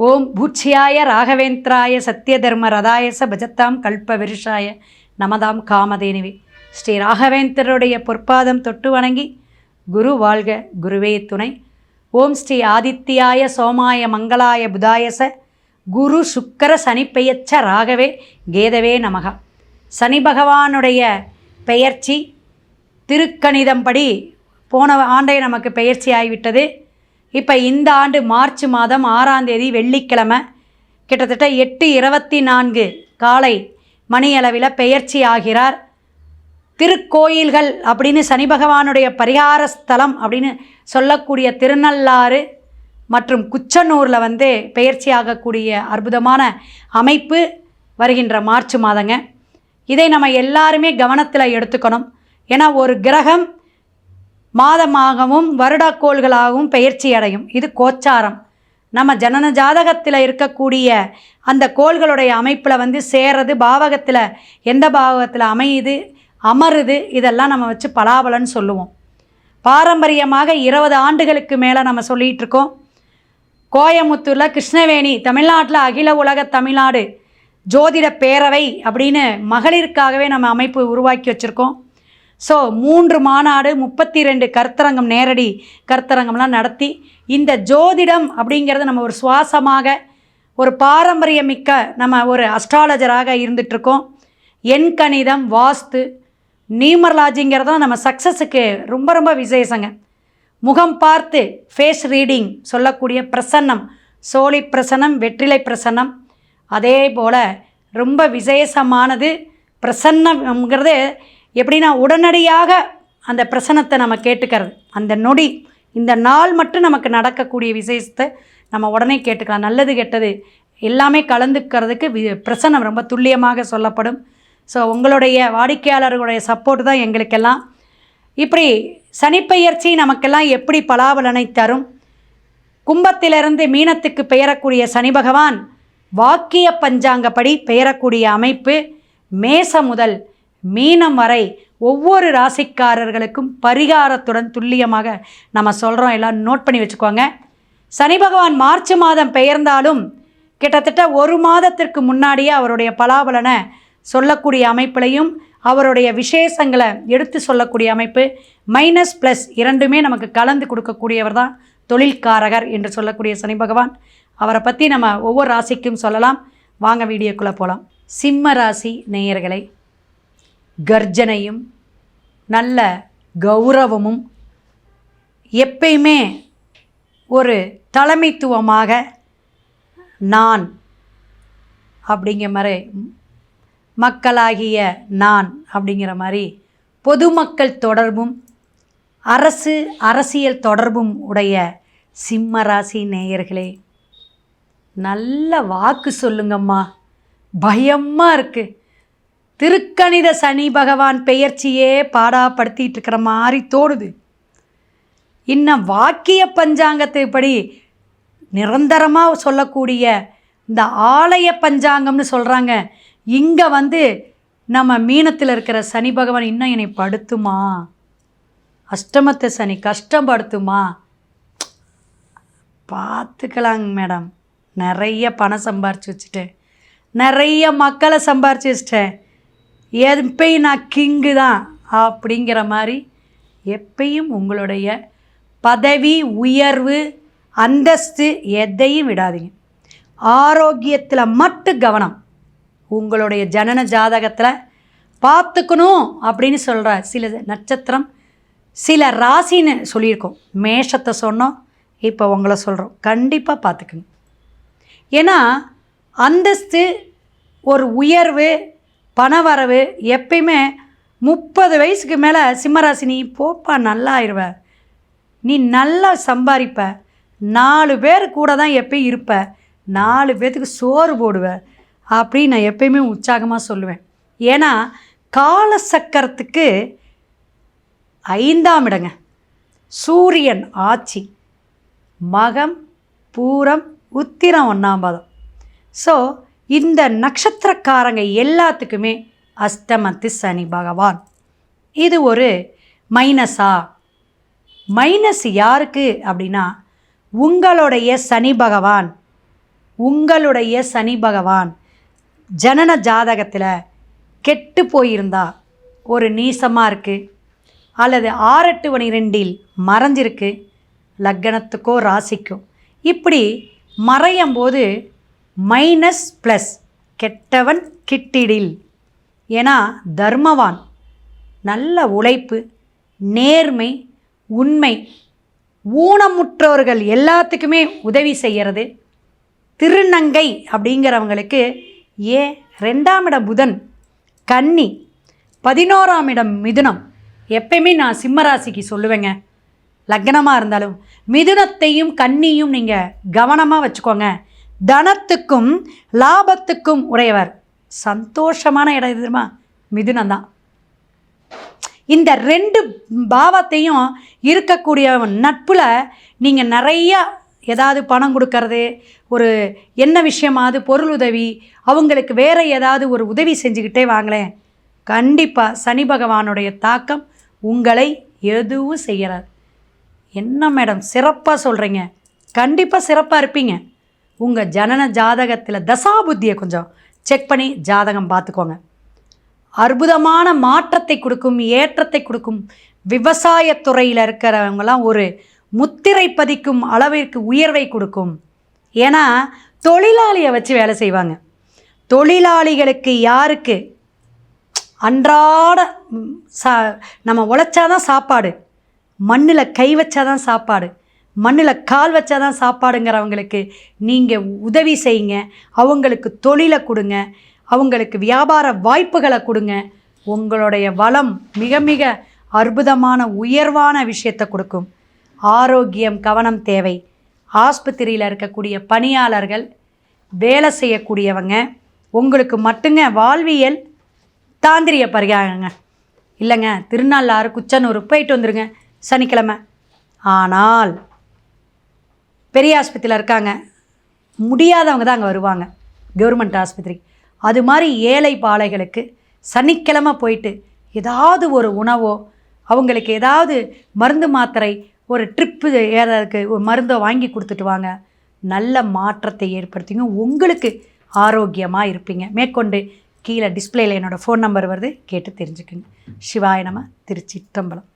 ஓம் பூச்சியாய ராகவேந்திராய சத்யதர்ம ரதாயச பஜத்தாம் கல்ப விருஷாய நமதாம் காமதேனுவே. ஸ்ரீ ராகவேந்திரருடைய பொற்பாதம் தொட்டு வணங்கி குரு வாழ்க குருவே துணை. ஓம் ஸ்ரீ ஆதித்யாய சோமாய மங்களாய புதாயச குரு சுக்கர சனி பெயர்ச்ச ராகவே கேதவே நமகா. சனி பகவானுடைய பெயர்ச்சி திருக்கணிதம் படி போன ஆண்டே நமக்கு பெயர்ச்சி ஆகிவிட்டது. இப்போ இந்த ஆண்டு மார்ச் மாதம் 6ஆம் தேதி வெள்ளிக்கிழமை கிட்டத்தட்ட 8:24 காலை மணியளவில் பெயர்ச்சி ஆகிறார். திருக்கோயில்கள் அப்படின்னு சனி பகவானுடைய பரிகார ஸ்தலம் அப்படின்னு சொல்லக்கூடிய திருநள்ளாறு மற்றும் குச்சனூரில் பெயர்ச்சி ஆகக்கூடிய அற்புதமான அமைப்பு வருகின்ற மார்ச் மாதங்க. இதை நம்ம எல்லாருமே கவனத்தில் எடுத்துக்கணும். ஏன்னா ஒரு கிரகம் மாதமாகவும் வருடக்கோள்களாகவும் பெயர்ச்சி அடையும். இது கோச்சாரம். நம்ம ஜனன ஜாதகத்தில் இருக்கக்கூடிய அந்த கோள்களுடைய அமைப்பில் சேரது, பாவகத்தில் எந்த பாவகத்தில் அமையுது அமருது, இதெல்லாம் நம்ம வச்சு பலாபலன்னு சொல்லுவோம். பாரம்பரியமாக 20 ஆண்டுகளுக்கு மேலே நம்ம சொல்லிகிட்டு இருக்கோம். கோயமுத்தூரில் கிருஷ்ணவேணி தமிழ்நாட்டில் அகில உலக தமிழ்நாடு ஜோதிட பேரவை அப்படின்னு மகளிருக்காகவே நம்ம அமைப்பு உருவாக்கி வச்சுருக்கோம். ஸோ 3 மாநாடு 32 கருத்தரங்கம், நேரடி கருத்தரங்கம்லாம் நடத்தி இந்த ஜோதிடம் அப்படிங்கிறது நம்ம ஒரு சுவாசமாக ஒரு பாரம்பரியமிக்க நம்ம ஒரு அஸ்ட்ராலஜராக இருந்துகிட்ருக்கோம். எண்கணிதம், வாஸ்து, நியூமராலஜிங்கிறதும் நம்ம சக்ஸஸுக்கு ரொம்ப ரொம்ப விசேஷங்க. முகம் பார்த்து ஃபேஸ் ரீடிங் சொல்லக்கூடிய பிரசன்னம், சோழி பிரசன்னம், வெற்றிலை பிரசன்னம், அதே போல் ரொம்ப விசேஷமானது. பிரசன்னம்ங்கிறது எப்படின்னா உடனடியாக அந்த பிரசன்னத்தை நம்ம கேட்டுக்கிறது. அந்த நொடி இந்த நாள் மட்டும் நமக்கு நடக்கக்கூடிய விசேஷத்தை நம்ம உடனே கேட்டுக்கலாம். நல்லது கெட்டது எல்லாமே கலந்துக்கிறதுக்கு பிரசன்னம் ரொம்ப துல்லியமாக சொல்லப்படும். ஸோ உங்களுடைய வாடிக்கையாளர்களுடைய சப்போர்ட் தான் எங்களுக்கெல்லாம். இப்படி சனிப்பெயர்ச்சி நமக்கெல்லாம் எப்படி பலாபலனை தரும்? கும்பத்திலிருந்து மீனத்துக்கு பெயரக்கூடிய சனி பகவான் வாக்கிய பஞ்சாங்கப்படி பெயரக்கூடிய அமைப்பு மேசம் முதல் மீனம் வரை ஒவ்வொரு ராசிக்காரர்களுக்கும் பரிகாரத்துடன் துல்லியமாக நம்ம சொல்கிறோம். எல்லாம் நோட் பண்ணி வச்சுக்கோங்க. சனி பகவான் மார்ச் மாதம் பெயர்ந்தாலும் கிட்டத்தட்ட 1 மாதத்திற்கு முன்னாடியே அவருடைய பலாபலனை சொல்லக்கூடிய அமைப்பிலையும் அவருடைய விசேஷங்களை எடுத்து சொல்லக்கூடிய அமைப்பு மைனஸ் ப்ளஸ் இரண்டுமே நமக்கு கலந்து கொடுக்கக்கூடியவர் தான் தொழில்காரகர் என்று சொல்லக்கூடிய சனி பகவான். அவரை பற்றி நம்ம ஒவ்வொரு ராசிக்கும் சொல்லலாம். வாங்க வீடியோக்குள்ளே போகலாம். சிம்ம ராசி நேயர்களை, கர்ஜனையும் நல்ல கௌரவமும் எப்பயுமே ஒரு தலைமைத்துவமாக நான் அப்படிங்கிற மாதிரி, மக்களாகிய நான் அப்படிங்கிற மாதிரி பொதுமக்கள் தொடர்பும் அரசியல் தொடர்பும் உடைய சிம்ம ராசி நேயர்களே, நல்ல வாக்கு சொல்லுங்கம்மா. பயமாக இருக்குது. திருக்கணித சனி பகவான் பெயர்ச்சியே பாடாப்படுத்திட்டு இருக்கிற மாதிரி தோணுது. இன்னும் வாக்கிய பஞ்சாங்கத்தை படி நிரந்தரமாக சொல்லக்கூடிய இந்த ஆலய பஞ்சாங்கம்னு சொல்கிறாங்க. இங்கே நம்ம மீனத்தில் இருக்கிற சனி பகவான் இன்னும் என்னை படுத்துமா, அஷ்டமத்து சனி கஷ்டப்படுத்துமா, பார்த்துக்கலாங்க மேடம். நிறைய பணம் சம்பாரித்து வச்சுட்டேன், நிறைய மக்களை சம்பாரித்து வச்சிட்டேன், எப்பயும் நான் கிங்கு தான் அப்படிங்கிற மாதிரி எப்பயும் உங்களுடைய பதவி உயர்வு அந்தஸ்து எதையும் விடாதீங்க. ஆரோக்கியத்தில் மட்டும் கவனம். உங்களுடைய ஜனன ஜாதகத்தில் பார்த்துக்கணும் அப்படின்னு சொல்கிற சில நட்சத்திரம், சில ராசின்னு சொல்லியிருக்கோம். மேஷத்தை சொன்னோம், இப்போ உங்களை சொல்கிறோம். கண்டிப்பாக பார்த்துக்குங்க. ஏன்னா அந்தஸ்து, ஒரு உயர்வு, பணவரவு எப்பயுமே 30 வயசுக்கு மேலே சிம்மராசி நீ போப்பா நல்லா ஆயிடுவ, நீ நல்லா சம்பாதிப்ப, 4 பேர் கூட தான் எப்பயும் இருப்ப, 4 பேர்த்துக்கு சோறு போடுவ அப்படின்னு நான் எப்பயுமே உற்சாகமாக சொல்லுவேன். ஏன்னா காலசக்கரத்துக்கு 5ஆம் இடங்க சூரியன் ஆட்சி, மகம் பூரம் உத்திரம் 1ஆம் பாதம். ஸோ இந்த நட்சத்திரக்காரங்க எல்லாத்துக்குமே அஷ்டமத்து சனி பகவான். இது ஒரு மைனஸா? மைனஸ் யாருக்கு அப்படின்னா, உங்களுடைய சனி பகவான் உங்களுடைய சனி பகவான் ஜனன ஜாதகத்தில் கெட்டு போயிருந்தா, ஒரு நீசமாக இருக்குது அல்லது 6-8-12 மறைஞ்சிருக்கு, லக்னத்துக்கோ ராசிக்கோ இப்படி மறையும் போது மைனஸ் ப்ளஸ், கெட்டவன் கிட்டிடில். ஏன்னா தர்மவான், நல்ல உழைப்பு, நேர்மை, உண்மை, ஊனமுற்றோர்கள் எல்லாத்துக்குமே உதவி செய்கிறது. திருநங்கை அப்படிங்கிறவங்களுக்கு 2ஆம் இடம் புதன், கன்னி, 11ஆம் இடம் மிதுனம். எப்பயுமே நான் சிம்மராசிக்கு சொல்லுவேங்க, லக்னமாக இருந்தாலும் மிதுனத்தையும் கன்னியும் நீங்கள் கவனமாக வச்சுக்கோங்க. தனத்துக்கும் லாபத்துக்கும் உடையவர். சந்தோஷமான இடம் எதுமா மிதுனம்தான். இந்த 2 பாவத்தையும் இருக்கக்கூடிய நட்பில் நீங்கள் நிறையா ஏதாவது பணம் கொடுக்கறது, ஒரு என்ன விஷயமாவது பொருள் உதவி, அவங்களுக்கு வேறு ஏதாவது ஒரு உதவி செஞ்சுக்கிட்டே வாங்களேன். கண்டிப்பாக சனி பகவானுடைய தாக்கம் உங்களை எதுவும் செய்கிறார். என்ன மேடம் சிறப்பாக சொல்கிறீங்க? கண்டிப்பாக சிறப்பாக இருப்பீங்க. உங்கள் ஜனன ஜாதகத்தில் தசாபுத்தியை கொஞ்சம் செக் பண்ணி ஜாதகம் பார்த்துக்கோங்க. அற்புதமான மாற்றத்தை கொடுக்கும், ஏற்றத்தை கொடுக்கும். விவசாயத்துறையில் இருக்கிறவங்களாம் ஒரு முத்திரை பதிக்கும் அளவிற்கு உயர்வை கொடுக்கும். ஏன்னா தொழிலாளியை வச்சு வேலை செய்வாங்க. தொழிலாளிகளுக்கு யாருக்கு அன்றாட நம்ம உழைச்சாதான் சாப்பாடு, மண்ணில் கை வச்சாதான் சாப்பாடு, மண்ணில் கால் வச்சாதான் சாப்பாடுங்கிறவங்களுக்கு நீங்கள் உதவி செய்யுங்க. அவங்களுக்கு தொழிலை கொடுங்க, அவங்களுக்கு வியாபார வாய்ப்புகளை கொடுங்க. உங்களுடைய வளம் மிக மிக அற்புதமான உயர்வான விஷயத்தை கொடுக்கும். ஆரோக்கியம் கவனம் தேவை. ஆஸ்பத்திரியில் இருக்கக்கூடிய பணியாளர்கள், வேலை செய்யக்கூடியவங்க, உங்களுக்கு மட்டுங்க வாழ்வியல் தாந்திரிய பரிகாரங்க இல்லைங்க. திருநள்ளாறு, குச்சனூர் போயிட்டு வந்துருங்க சனிக்கிழமை. ஆனால் பெரிய ஆஸ்பத்திரியில் இருக்காங்க, முடியாதவங்க தான் அங்கே வருவாங்க கவர்மெண்ட் ஆஸ்பத்திரிக்கு. அது மாதிரி ஏழை பாலைகளுக்கு சனிக்கிழமை போயிட்டு ஏதாவது ஒரு உணவோ, அவங்களுக்கு ஏதாவது மருந்து மாத்திரை, ஒரு ட்ரிப்பு ஏறதுக்கு ஒரு மருந்தோ வாங்கி கொடுத்துட்டு வாங்க. நல்ல மாற்றத்தை ஏற்படுத்திங்க, உங்களுக்கு ஆரோக்கியமாக இருப்பீங்க. மேற்கொண்டு கீழே டிஸ்பிளேயில் என்னோடய ஃபோன் நம்பர் வருது, கேட்டு தெரிஞ்சுக்குங்க. சிவாய நம. திருச்சிற்றம்பலம்.